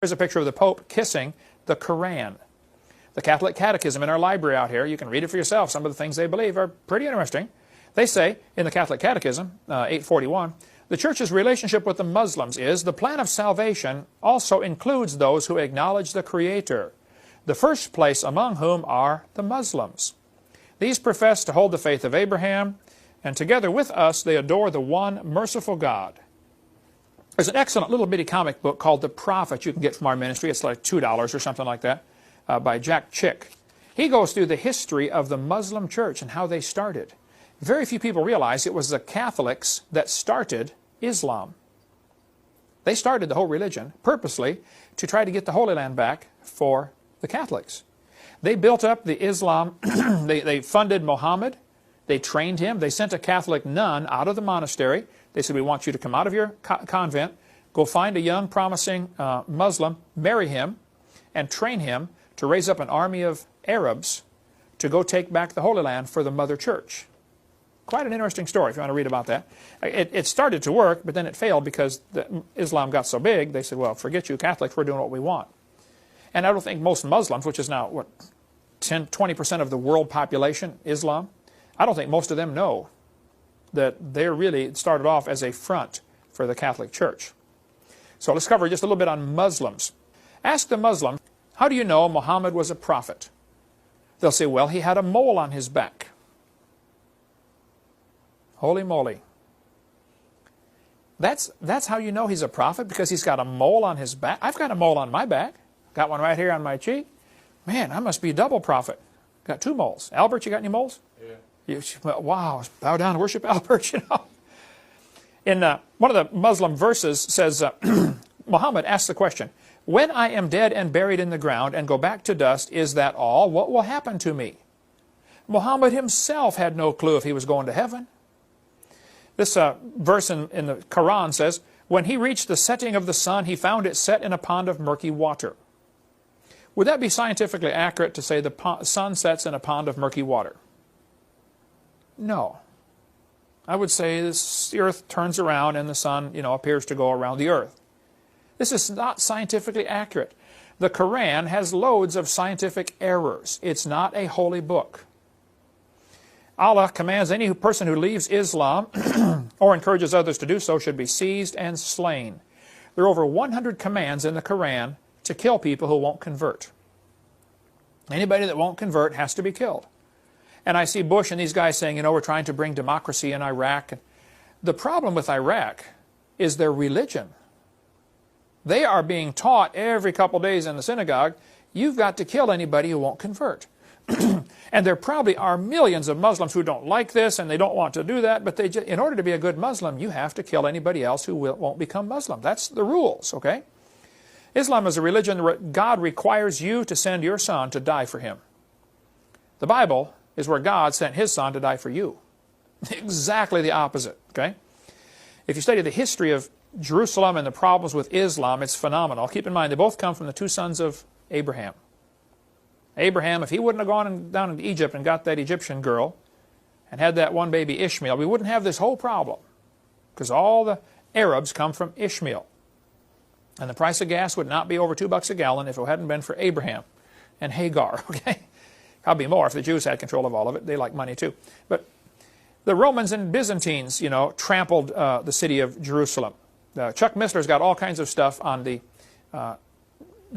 Here's a picture of the Pope kissing the Quran. The Catholic Catechism in our library out here, you can read it for yourself. Some of the things they believe are pretty interesting. They say, in the Catholic Catechism, 841, the Church's relationship with the Muslims is, the plan of salvation also includes those who acknowledge the Creator, the first place among whom are the Muslims. These profess to hold the faith of Abraham, and together with us they adore the one merciful God. There's an excellent little bitty comic book called The Prophet you can get from our ministry. It's like $2 or something like that, by Jack Chick. He goes through the history of the Muslim church and how they started. Very few people realize it was the Catholics that started Islam. They started the whole religion purposely to try to get the Holy Land back for the Catholics. They built up the Islam, they funded Muhammad, they trained him, they sent a Catholic nun out of the monastery. They said, we want you to come out of your convent, go find a young promising Muslim, marry him, and train him to raise up an army of Arabs to go take back the Holy Land for the Mother Church. Quite an interesting story if you want to read about that. It started to work, but then it failed because Islam got so big, they said, well, forget you Catholics, we're doing what we want. And I don't think most Muslims, which is now, what, 10–20% of the world population, Islam, I don't think most of them know that they really started off as a front for the Catholic Church. So let's cover just a little bit on Muslims. Ask the Muslim, how do you know Muhammad was a prophet? They'll say, well, he had a mole on his back. Holy moly. That's how you know he's a prophet, because he's got a mole on his back. I've got a mole on my back. Got one right here on my cheek. Man, I must be a double prophet. Got 2 moles. Albert, you got any moles? Yeah. Wow, bow down and worship Albert, you know. In one of the Muslim verses says, Muhammad asks the question, when I am dead and buried in the ground and go back to dust, is that all? What will happen to me? Muhammad himself had no clue if he was going to heaven. This verse in the Quran says, when he reached the setting of the sun, he found it set in a pond of murky water. Would that be scientifically accurate to say the sun sets in a pond of murky water? No. I would say the earth turns around and the sun, appears to go around the earth. This is not scientifically accurate. The Quran has loads of scientific errors. It's not a holy book. Allah commands any person who leaves Islam or encourages others to do so should be seized and slain. There are over 100 commands in the Quran to kill people who won't convert. Anybody that won't convert has to be killed. And I see Bush and these guys saying, we're trying to bring democracy in Iraq. The problem with Iraq is their religion. They are being taught every couple days in the synagogue, you've got to kill anybody who won't convert. And there probably are millions of Muslims who don't like this and they don't want to do that, but in order to be a good Muslim, you have to kill anybody else who won't become Muslim. That's the rules, okay? Islam is a religion where God requires you to send your son to die for him. The Bible is where God sent his son to die for you. Exactly the opposite, okay? If you study the history of Jerusalem and the problems with Islam, it's phenomenal. Keep in mind, they both come from the 2 sons of Abraham. Abraham, if he wouldn't have gone down into Egypt and got that Egyptian girl and had that one baby Ishmael, we wouldn't have this whole problem, because all the Arabs come from Ishmael. And the price of gas would not be over $2 a gallon if it hadn't been for Abraham and Hagar, okay? Probably more if the Jews had control of all of it. They like money too. But the Romans and Byzantines, trampled the city of Jerusalem. Chuck Missler's got all kinds of stuff on the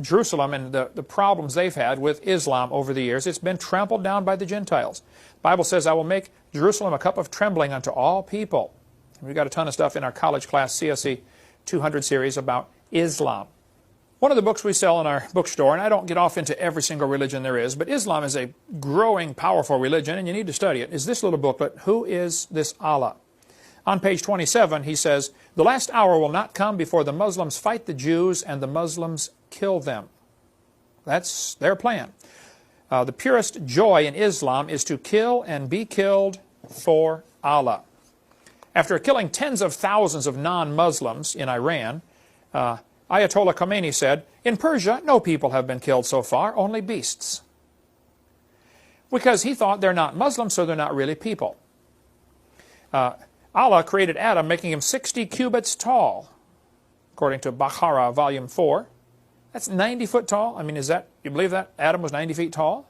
Jerusalem and the problems they've had with Islam over the years. It's been trampled down by the Gentiles. The Bible says, I will make Jerusalem a cup of trembling unto all people. And we've got a ton of stuff in our college class CSE 200 series about Islam. One of the books we sell in our bookstore, and I don't get off into every single religion there is, but Islam is a growing, powerful religion, and you need to study it, is this little booklet, Who is this Allah? On page 27, he says, the last hour will not come before the Muslims fight the Jews and the Muslims kill them. That's their plan. The purest joy in Islam is to kill and be killed for Allah. After killing tens of thousands of non-Muslims in Iran, Ayatollah Khomeini said, in Persia, no people have been killed so far, only beasts. Because he thought they're not Muslims, so they're not really people. Allah created Adam, making him 60 cubits tall, according to Baqarah, volume 4. That's 90 foot tall. I mean, is that, you believe that Adam was 90 feet tall?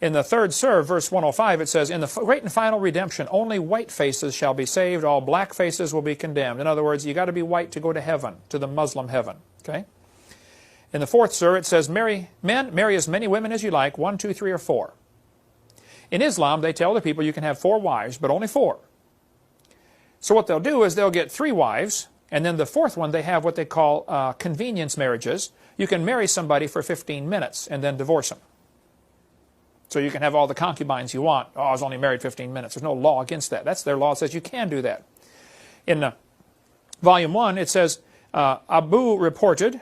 In the third serve, verse 105, it says, in the great and final redemption, only white faces shall be saved, all black faces will be condemned. In other words, you got to be white to go to heaven, to the Muslim heaven. Okay? In the fourth surah, it says, marry as many women as you like, 1, 2, 3, or 4. In Islam, they tell the people you can have 4 wives, but only 4. So what they'll do is they'll get 3 wives, and then the 4th one, they have what they call convenience marriages. You can marry somebody for 15 minutes and then divorce them. So you can have all the concubines you want. Oh, I was only married 15 minutes. There's no law against that. That's their law. It says you can do that. In volume 1, it says, Abu reported,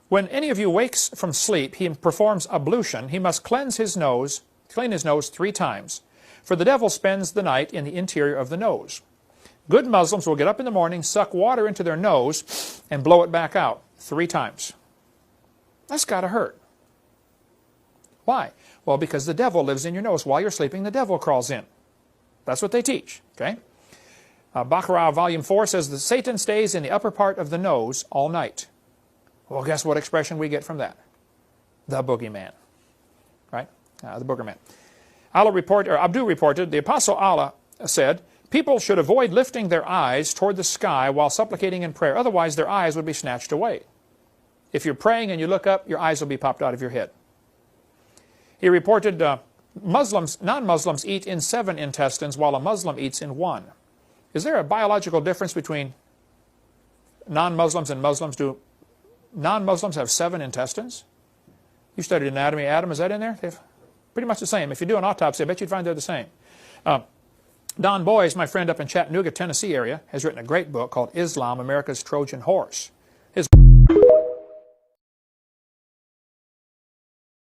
when any of you wakes from sleep, he performs ablution. He must clean his nose 3 times. For the devil spends the night in the interior of the nose. Good Muslims will get up in the morning, suck water into their nose, and blow it back out 3 times. That's got to hurt. Why? Well, because the devil lives in your nose. While you're sleeping, the devil crawls in. That's what they teach. Okay? Baqarah volume 4 says that Satan stays in the upper part of the nose all night. Well, guess what expression we get from that? The boogeyman. Right? The boogerman. Abdu reported, the Apostle Allah said, people should avoid lifting their eyes toward the sky while supplicating in prayer. Otherwise, their eyes would be snatched away. If you're praying and you look up, your eyes will be popped out of your head. He reported, non-Muslims eat in 7 intestines while a Muslim eats in 1. Is there a biological difference between non-Muslims and Muslims? Do non-Muslims have 7 intestines? You studied anatomy. Adam, is that in there? They're pretty much the same. If you do an autopsy, I bet you'd find they're the same. Don Boys, my friend up in Chattanooga, Tennessee area, has written a great book called Islam, America's Trojan Horse.